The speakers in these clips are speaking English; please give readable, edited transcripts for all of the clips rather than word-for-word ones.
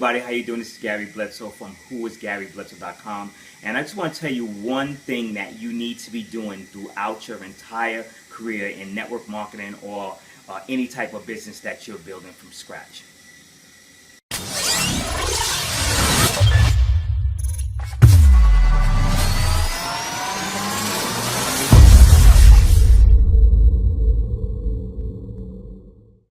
everybody, how you doing? This is Gary Bledsoe from whoisgarybledsoe.com, and I just want to tell you one thing that you need to be doing throughout your entire career in network marketing or any type of business that you're building from scratch.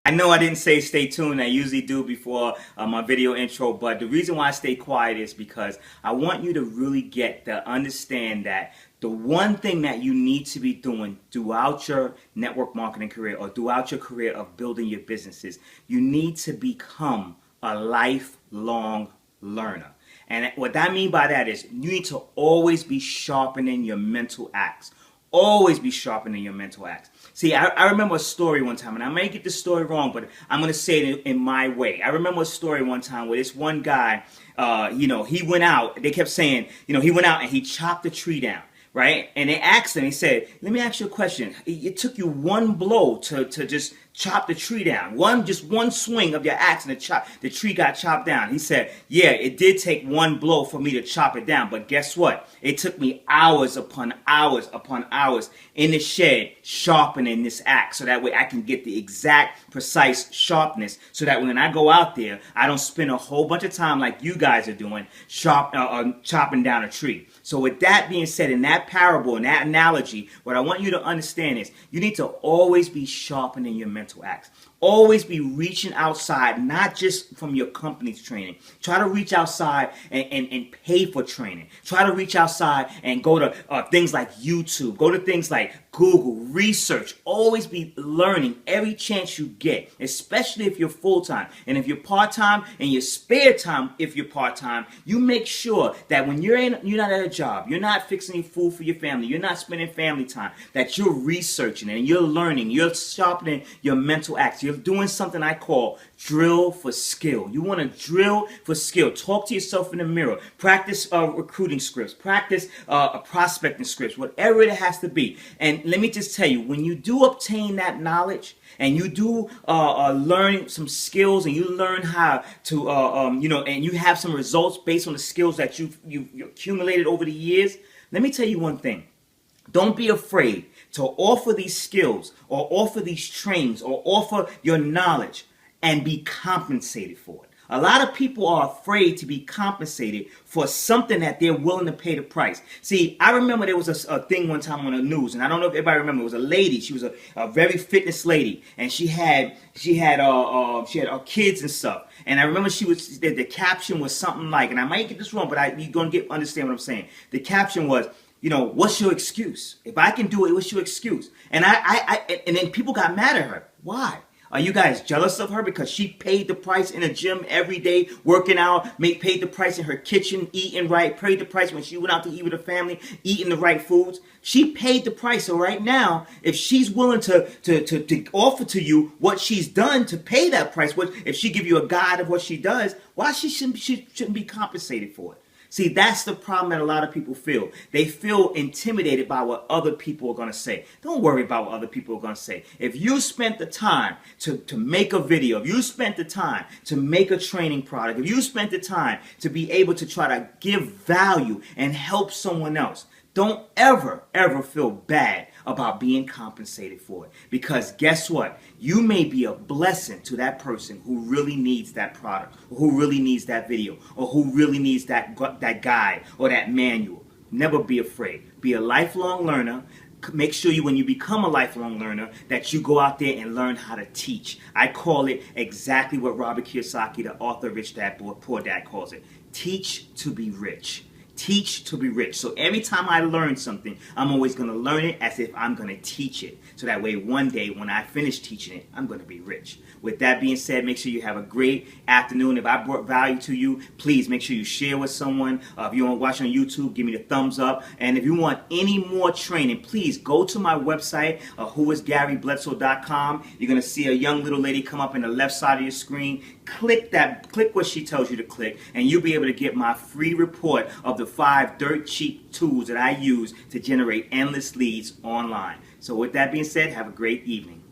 I know I didn't say stay tuned. I usually do before my video intro, but the reason why I stay quiet is because I want you to really get to understand that the one thing that you need to be doing throughout your network marketing career or throughout your career of building your businesses, you need to become a lifelong learner. And what I mean by that is you need to always be sharpening your mental axe. Always be sharpening your mental axe. See, I remember a story one time, and I may get this story wrong, but I'm going to say it in my way. I remember a story one time where this one guy, he went out. They kept saying, he went out and he chopped a tree down, right? And they asked him, he said, let me ask you a question. It took you one blow to just chop the tree down. Just one swing of your axe and the tree got chopped down. He said, yeah, it did take one blow for me to chop it down. But guess what? It took me hours upon hours upon hours in the shed sharpening this axe so that way I can get the exact precise sharpness so that when I go out there, I don't spend a whole bunch of time like you guys are doing chopping down a tree. So with that being said, in that parable, in that analogy, what I want you to understand is you need to always be sharpening your mental axe. Always be reaching outside, not just from your company's training. Try to reach outside and pay for training. Try to reach outside and go to things like YouTube. Go to things like Google. Research. Always be learning every chance you get, especially if you're full-time. And if you're part-time, and your spare time, if you're part-time, you make sure that when you're not at a job, you're not fixing food for your family, you're not spending family time, that you're researching and you're learning, you're sharpening your mental axe. You're doing something I call drill for skill. You want to drill for skill. Talk to yourself in the mirror. Practice recruiting scripts. Practice prospecting scripts. Whatever it has to be. And let me just tell you, when you do obtain that knowledge and you do learn some skills and you learn how to, and you have some results based on the skills that you've accumulated over the years, let me tell you one thing. Don't be afraid to offer these skills or offer these trainings or offer your knowledge and be compensated for it. A lot of people are afraid to be compensated for something that they're willing to pay the price. See, I remember there was a thing one time on the news, and I don't know if everybody remember. It was a lady. She was a very fitness lady, and she had her kids and stuff. And I remember the caption was something like, and I might get this wrong, but you're gonna understand what I'm saying. The caption was, what's your excuse? If I can do it, what's your excuse? And and then people got mad at her. Why? Are you guys jealous of her because she paid the price in the gym every day, working out, paid the price in her kitchen, eating right, paid the price when she went out to eat with her family, eating the right foods? She paid the price. So right now, if she's willing to offer to you what she's done to pay that price, if she give you a guide of what she does, why she shouldn't be compensated for it? See, that's the problem that a lot of people feel. They feel intimidated by what other people are going to say. Don't worry about what other people are going to say. If you spent the time to make a video, if you spent the time to make a training product, if you spent the time to be able to try to give value and help someone else, don't ever feel bad about being compensated for it. Because guess what? You may be a blessing to that person who really needs that product, or who really needs that video, or who really needs that guide or that manual. Never be afraid. Be a lifelong learner. Make sure when you become a lifelong learner that you go out there and learn how to teach. I call it exactly what Robert Kiyosaki, the author of Rich Dad Poor Dad, calls it. Teach to be rich. Teach to be rich. So every time I learn something, I'm always going to learn it as if I'm going to teach it. So that way one day when I finish teaching it, I'm going to be rich. With that being said, make sure you have a great afternoon. If I brought value to you, please make sure you share with someone. If you want to watch on YouTube, give me the thumbs up. And if you want any more training, please go to my website, whoisgarybledsoe.com. You're going to see a young little lady come up in the left side of your screen. Click what she tells you to click, and you'll be able to get my free report of the 5 dirt cheap tools that I use to generate endless leads online. So with that being said, have a great evening.